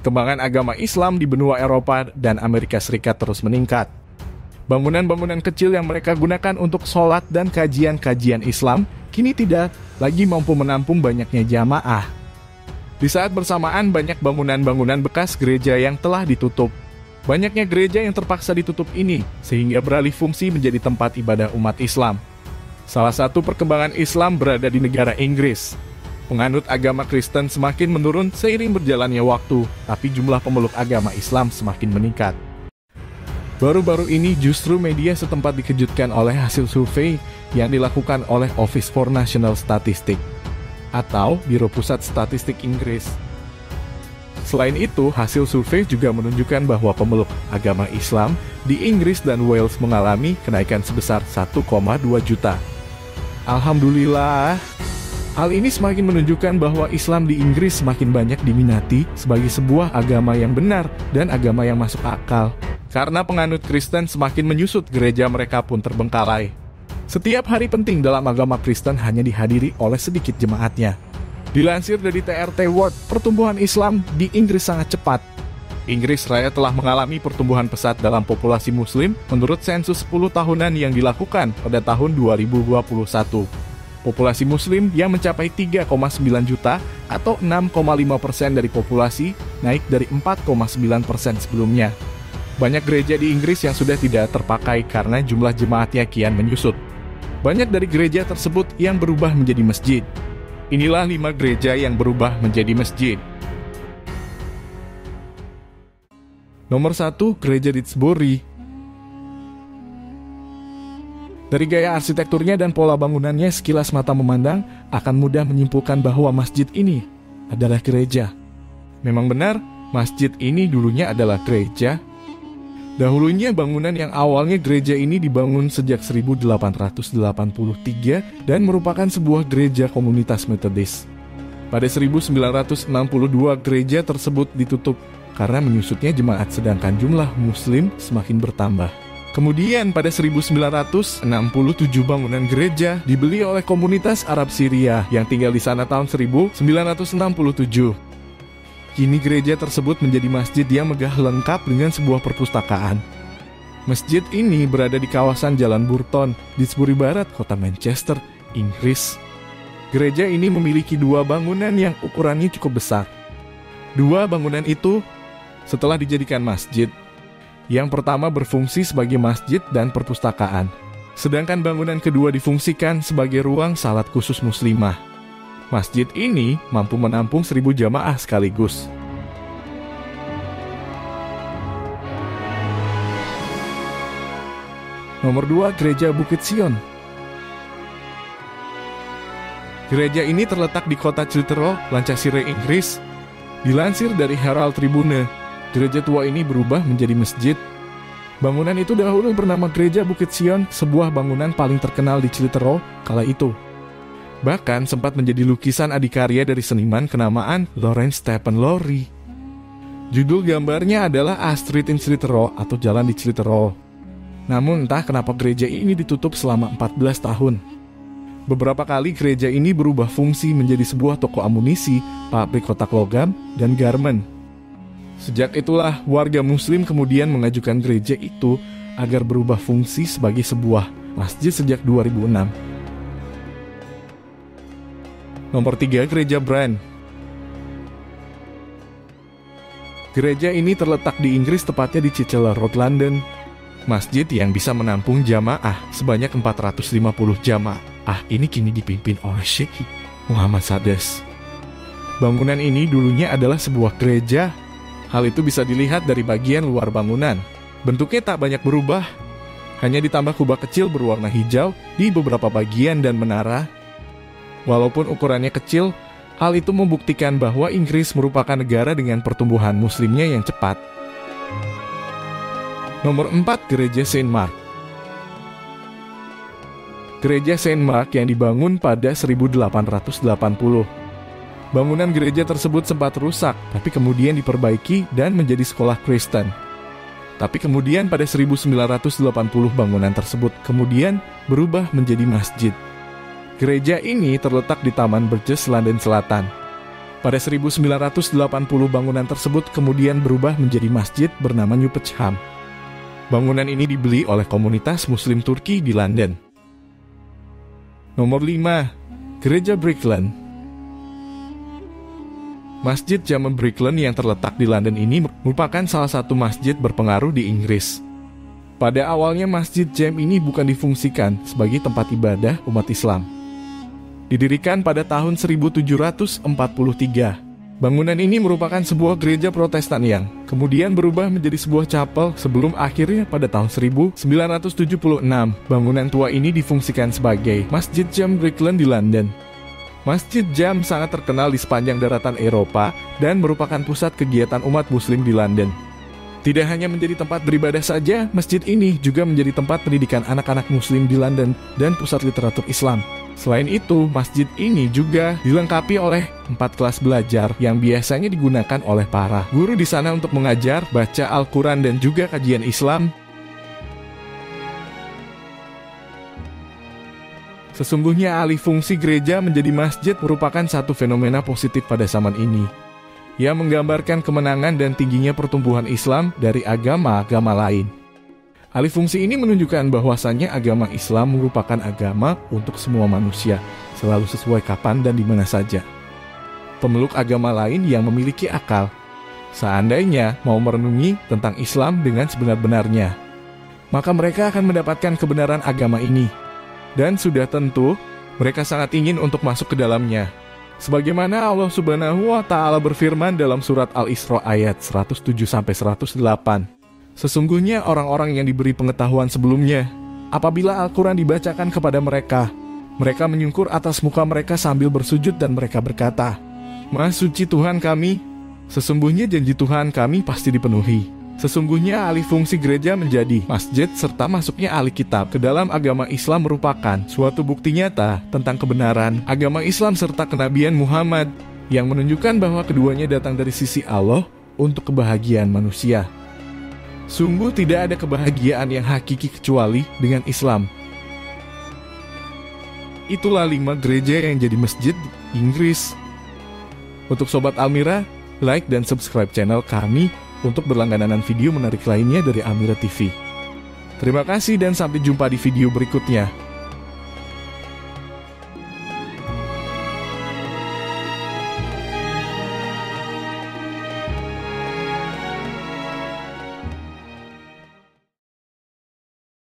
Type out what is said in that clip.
perkembangan agama Islam di benua Eropa dan Amerika Serikat terus meningkat. Bangunan-bangunan kecil yang mereka gunakan untuk sholat dan kajian-kajian Islam kini tidak lagi mampu menampung banyaknya jamaah. Di saat bersamaan, banyak bangunan-bangunan bekas gereja yang telah ditutup. Banyaknya gereja yang terpaksa ditutup ini sehingga beralih fungsi menjadi tempat ibadah umat Islam. Salah satu perkembangan Islam berada di negara Inggris. Penganut agama Kristen semakin menurun seiring berjalannya waktu, tapi jumlah pemeluk agama Islam semakin meningkat. Baru-baru ini justru media setempat dikejutkan oleh hasil survei yang dilakukan oleh Office for National Statistics atau Biro Pusat Statistik Inggris. Selain itu, hasil survei juga menunjukkan bahwa pemeluk agama Islam di Inggris dan Wales mengalami kenaikan sebesar 1,2 juta. Alhamdulillah. Hal ini semakin menunjukkan bahwa Islam di Inggris semakin banyak diminati sebagai sebuah agama yang benar dan agama yang masuk akal. Karena penganut Kristen semakin menyusut, gereja mereka pun terbengkalai. Setiap hari penting dalam agama Kristen hanya dihadiri oleh sedikit jemaatnya. Dilansir dari TRT World, pertumbuhan Islam di Inggris sangat cepat. Inggris Raya telah mengalami pertumbuhan pesat dalam populasi Muslim menurut sensus 10 tahunan yang dilakukan pada tahun 2021. Populasi Muslim yang mencapai 3,9 juta atau 6,5% dari populasi, naik dari 4,9% sebelumnya. Banyak gereja di Inggris yang sudah tidak terpakai karena jumlah jemaatnya kian menyusut. Banyak dari gereja tersebut yang berubah menjadi masjid. Inilah 5 gereja yang berubah menjadi masjid. Nomor 1, Gereja Didsbury. Dari gaya arsitekturnya dan pola bangunannya, sekilas mata memandang akan mudah menyimpulkan bahwa masjid ini adalah gereja. Memang benar, masjid ini dulunya adalah gereja. Dahulunya bangunan yang awalnya gereja ini dibangun sejak 1883 dan merupakan sebuah gereja komunitas Metodis. Pada 1962 gereja tersebut ditutup karena menyusutnya jemaat sedangkan jumlah Muslim semakin bertambah. Kemudian pada 1967 bangunan gereja dibeli oleh komunitas Arab Syria yang tinggal di sana tahun 1967. Kini gereja tersebut menjadi masjid yang megah lengkap dengan sebuah perpustakaan. Masjid ini berada di kawasan Jalan Burton, Didsbury Barat, kota Manchester, Inggris. Gereja ini memiliki 2 bangunan yang ukurannya cukup besar. 2 bangunan itu setelah dijadikan masjid. Yang pertama berfungsi sebagai masjid dan perpustakaan, sedangkan bangunan kedua difungsikan sebagai ruang salat khusus muslimah. Masjid ini mampu menampung 1.000 jamaah sekaligus. Nomor 2, Gereja Bukit Sion. Gereja ini terletak di kota Clitheroe, Lancashire, Inggris. Dilansir dari Herald Tribune, gereja tua ini berubah menjadi masjid. Bangunan itu dahulu bernama Gereja Bukit Sion, sebuah bangunan paling terkenal di Clitheroe kala itu. Bahkan sempat menjadi lukisan adikarya dari seniman kenamaan Lawrence Stephen Lowry. Judul gambarnya adalah A Street in Clitheroe atau Jalan di Clitheroe. Namun entah kenapa gereja ini ditutup selama 14 tahun. Beberapa kali gereja ini berubah fungsi menjadi sebuah toko amunisi, pabrik kotak logam, dan garmen. Sejak itulah warga Muslim kemudian mengajukan gereja itu agar berubah fungsi sebagai sebuah masjid sejak 2006. Nomor 3, Gereja Brand. Gereja ini terletak di Inggris, tepatnya di Chichester Road, London. Masjid yang bisa menampung jamaah sebanyak 450 jamaah. Ini kini dipimpin oleh Sheikh Muhammad Sades. Bangunan ini dulunya adalah sebuah gereja. Hal itu bisa dilihat dari bagian luar bangunan. Bentuknya tak banyak berubah, hanya ditambah kubah kecil berwarna hijau di beberapa bagian dan menara. Walaupun ukurannya kecil, hal itu membuktikan bahwa Inggris merupakan negara dengan pertumbuhan muslimnya yang cepat. Nomor 4, Gereja St. Mark. Gereja St. Mark yang dibangun pada 1880. Bangunan gereja tersebut sempat rusak, tapi kemudian diperbaiki dan menjadi sekolah Kristen. Tapi kemudian pada 1980 bangunan tersebut kemudian berubah menjadi masjid. Gereja ini terletak di Taman Burgess, London Selatan. Pada 1980 bangunan tersebut kemudian berubah menjadi masjid bernama New Pecham. Bangunan ini dibeli oleh komunitas Muslim Turki di London. Nomor 5. Gereja Brickland. Masjid Jame Brickland yang terletak di London ini merupakan salah satu masjid berpengaruh di Inggris. Pada awalnya Masjid Jame ini bukan difungsikan sebagai tempat ibadah umat Islam. Didirikan pada tahun 1743, bangunan ini merupakan sebuah gereja Protestan yang kemudian berubah menjadi sebuah chapel sebelum akhirnya pada tahun 1976, bangunan tua ini difungsikan sebagai Masjid Jame Brickland di London. Masjid Jame sangat terkenal di sepanjang daratan Eropa dan merupakan pusat kegiatan umat Muslim di London. Tidak hanya menjadi tempat beribadah saja, masjid ini juga menjadi tempat pendidikan anak-anak Muslim di London dan pusat literatur Islam. Selain itu, masjid ini juga dilengkapi oleh 4 kelas belajar yang biasanya digunakan oleh para guru di sana untuk mengajar, baca Al-Quran dan juga kajian Islam. Sesungguhnya alih fungsi gereja menjadi masjid merupakan satu fenomena positif pada zaman ini, yang menggambarkan kemenangan dan tingginya pertumbuhan Islam dari agama-agama lain. Alih fungsi ini menunjukkan bahwasannya agama Islam merupakan agama untuk semua manusia, selalu sesuai kapan dan di mana saja. Pemeluk agama lain yang memiliki akal, seandainya mau merenungi tentang Islam dengan sebenar-benarnya, maka mereka akan mendapatkan kebenaran agama ini. Dan sudah tentu, mereka sangat ingin untuk masuk ke dalamnya. Sebagaimana Allah Subhanahu wa Ta'ala berfirman dalam surat Al-Isra ayat 107-108. Sesungguhnya orang-orang yang diberi pengetahuan sebelumnya, apabila Al-Quran dibacakan kepada mereka, mereka menyungkur atas muka mereka sambil bersujud dan mereka berkata, Maha suci Tuhan kami, sesungguhnya janji Tuhan kami pasti dipenuhi. Sesungguhnya alih fungsi gereja menjadi masjid serta masuknya ahli kitab ke dalam agama Islam merupakan suatu bukti nyata tentang kebenaran agama Islam serta kenabian Muhammad yang menunjukkan bahwa keduanya datang dari sisi Allah untuk kebahagiaan manusia. Sungguh tidak ada kebahagiaan yang hakiki kecuali dengan Islam. Itulah 5 gereja yang jadi masjid di Inggris. Untuk Sobat Almira, like dan subscribe channel kami untuk berlangganan video menarik lainnya dari Almira TV. Terima kasih dan sampai jumpa di video berikutnya.